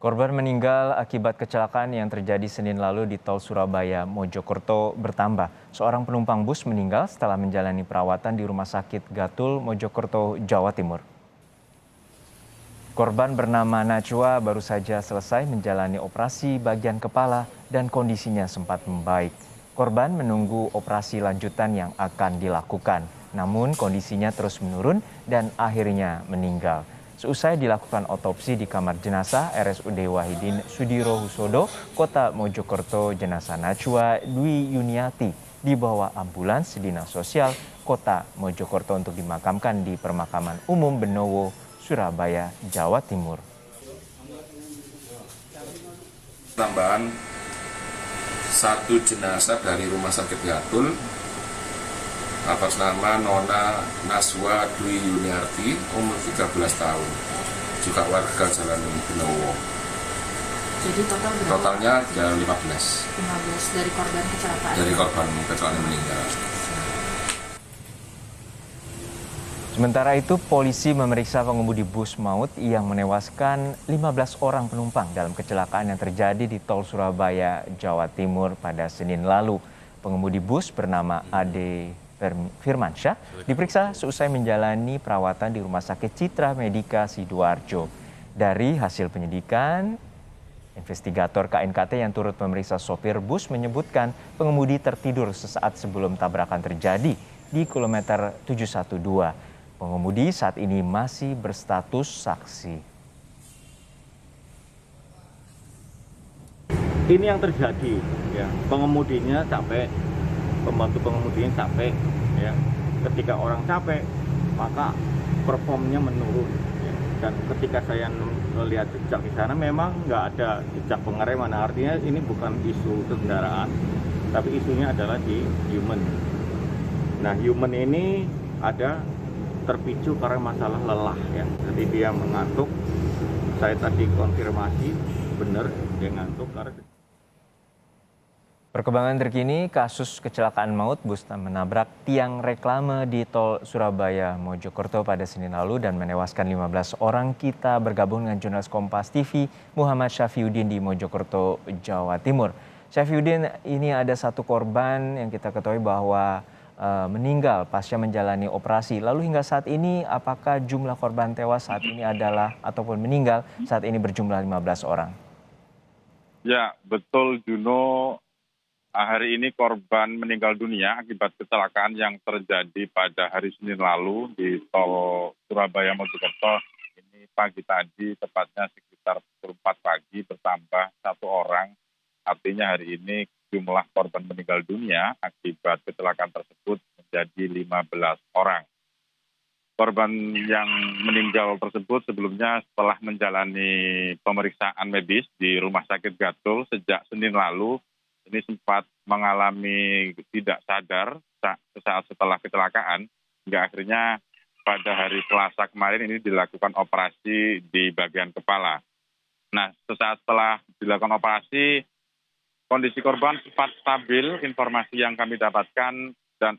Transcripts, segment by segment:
Korban meninggal akibat kecelakaan yang terjadi Senin lalu di tol Surabaya Mojokerto bertambah. Seorang penumpang bus meninggal setelah menjalani perawatan di Rumah Sakit Gatul, Mojokerto, Jawa Timur. Korban bernama Najwa baru saja selesai menjalani operasi bagian kepala dan kondisinya sempat membaik. Korban menunggu operasi lanjutan yang akan dilakukan, namun kondisinya terus menurun dan akhirnya meninggal. Seusai dilakukan otopsi di kamar jenazah RSUD Wahidin Sudirohusodo, Kota Mojokerto, jenazah Najwa Dwi Yuniati dibawa ambulans Dinas Sosial Kota Mojokerto untuk dimakamkan di Pemakaman Umum Benowo, Surabaya, Jawa Timur. Tambahan satu jenazah dari Rumah Sakit Gatul atas nama Nona Najwa Dwi Yuniarti, umur 13 tahun, juga warga Jalan Benowo. Jadi total berapa? Totalnya ada 15 dari korban kecelakaan. dari korban kecelakaan yang meninggal. Sementara itu, polisi memeriksa pengemudi bus maut yang menewaskan 15 orang penumpang dalam kecelakaan yang terjadi di tol Surabaya, Jawa Timur pada Senin lalu. Pengemudi bus bernama Ade Firmansyah diperiksa seusai menjalani perawatan di Rumah Sakit Citra Medika Sidoarjo. Dari hasil penyidikan, investigator KNKT yang turut memeriksa sopir bus menyebutkan pengemudi tertidur sesaat sebelum tabrakan terjadi di kilometer 712. Pengemudi saat ini masih berstatus saksi. Ini yang terjadi, ya. Pengemudinya capek, pembantu pengemudinya capek, ya. Ketika orang capek, maka performnya menurun. Ya. Dan ketika saya melihat jejak di sana, memang nggak ada jejak pengereman. Artinya ini bukan isu kendaraan, tapi isunya adalah di human. Nah, human ini ada terpicu karena masalah lelah, ya. Jadi dia mengantuk. Saya tadi konfirmasi benar dia ngantuk karena Perkembangan terkini kasus kecelakaan maut bus menabrak tiang reklame di tol Surabaya Mojokerto pada Senin lalu dan menewaskan 15 orang. Kita bergabung dengan jurnalis Kompas TV Muhammad Syafiuddin di Mojokerto, Jawa Timur. Syafiuddin, ini ada satu korban yang kita ketahui bahwa meninggal pasca menjalani operasi. Lalu hingga saat ini apakah jumlah korban tewas saat ini adalah ataupun meninggal saat ini berjumlah 15 orang? Ya, betul Juno. Hari ini korban meninggal dunia akibat kecelakaan yang terjadi pada hari Senin lalu di tol Surabaya Mojokerto. Ini pagi tadi, tepatnya sekitar pukul 4 pagi, bertambah satu orang. Artinya hari ini jumlah korban meninggal dunia akibat kecelakaan tersebut menjadi 15 orang. Korban yang meninggal tersebut sebelumnya setelah menjalani pemeriksaan medis di Rumah Sakit Gatul sejak Senin lalu, ini sempat mengalami tidak sadar sesaat setelah kecelakaan, hingga akhirnya pada hari Selasa kemarin ini dilakukan operasi di bagian kepala. Nah, sesaat setelah dilakukan operasi, kondisi korban sempat stabil, informasi yang kami dapatkan, dan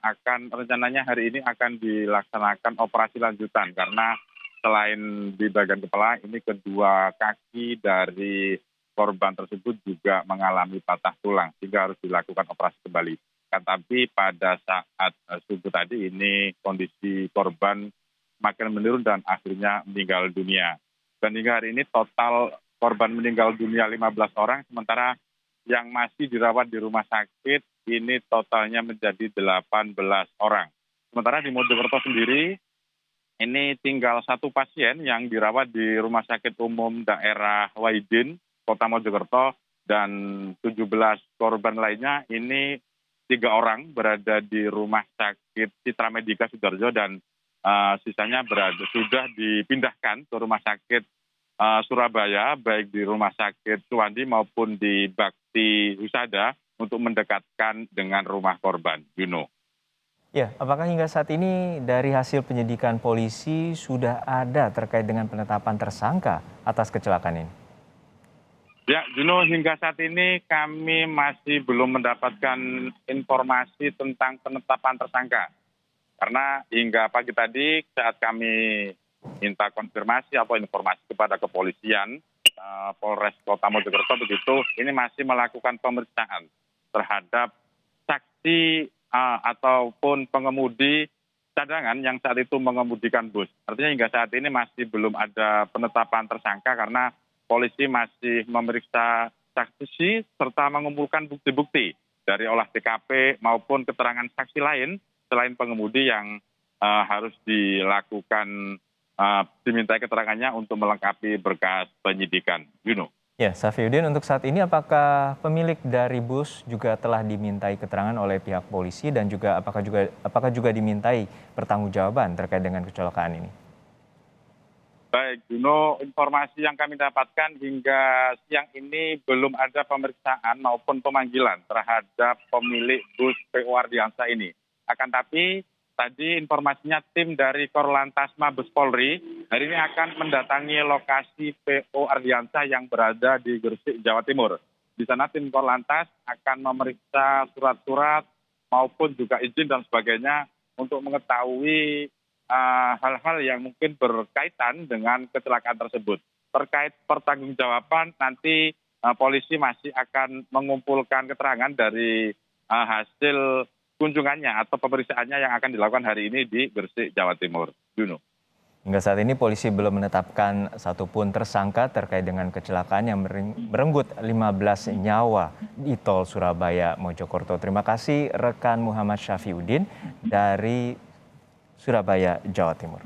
rencananya hari ini akan dilaksanakan operasi lanjutan karena selain di bagian kepala, ini kedua kaki dari korban tersebut juga mengalami patah tulang sehingga harus dilakukan operasi kembali. Tapi pada saat subuh tadi ini kondisi korban makin menurun dan akhirnya meninggal dunia. Dan hingga hari ini total korban meninggal dunia 15 orang, sementara yang masih dirawat di rumah sakit ini totalnya menjadi 18 orang. Sementara di Mojokerto sendiri ini tinggal satu pasien yang dirawat di Rumah Sakit Umum Daerah Wahidin, Kota Mojokerto, dan 17 korban lainnya ini 3 orang berada di Rumah Sakit Citra Medika Sidoarjo dan sisanya sudah dipindahkan ke Rumah Sakit Surabaya, baik di Rumah Sakit Suwandi maupun di Bakti Husada untuk mendekatkan dengan rumah korban. Juno. Ya, apakah hingga saat ini dari hasil penyidikan polisi sudah ada terkait dengan penetapan tersangka atas kecelakaan ini? Ya, Juno, hingga saat ini kami masih belum mendapatkan informasi tentang penetapan tersangka. Karena hingga pagi tadi saat kami minta konfirmasi atau informasi kepada kepolisian, Polres Kota Mojokerto begitu, ini masih melakukan pemeriksaan terhadap saksi ataupun pengemudi cadangan yang saat itu mengemudikan bus. Artinya hingga saat ini masih belum ada penetapan tersangka karena polisi masih memeriksa saksi serta mengumpulkan bukti-bukti dari olah TKP maupun keterangan saksi lain selain pengemudi yang harus dilakukan dimintai keterangannya untuk melengkapi berkas penyidikan. Juno. Ya, Safiuddin, untuk saat ini apakah pemilik dari bus juga telah dimintai keterangan oleh pihak polisi dan juga apakah juga dimintai pertanggungjawaban terkait dengan kecelakaan ini? Baik, Juno, informasi yang kami dapatkan hingga siang ini belum ada pemeriksaan maupun pemanggilan terhadap pemilik bus PO Ardiansyah ini. Akan tapi tadi informasinya tim dari Korlantas Mabes Polri hari ini akan mendatangi lokasi PO Ardiansyah yang berada di Gresik, Jawa Timur. Di sana tim Korlantas akan memeriksa surat-surat maupun juga izin dan sebagainya untuk mengetahui hal-hal yang mungkin berkaitan dengan kecelakaan tersebut. Terkait pertanggungjawaban nanti polisi masih akan mengumpulkan keterangan dari hasil kunjungannya atau pemeriksaannya yang akan dilakukan hari ini di Gresik, Jawa Timur. Juno. Hingga saat ini polisi belum menetapkan satupun tersangka terkait dengan kecelakaan yang merenggut 15 nyawa di tol Surabaya Mojokerto. Terima kasih rekan Muhammad Syafiuddin dari Surabaya, Jawa Timur.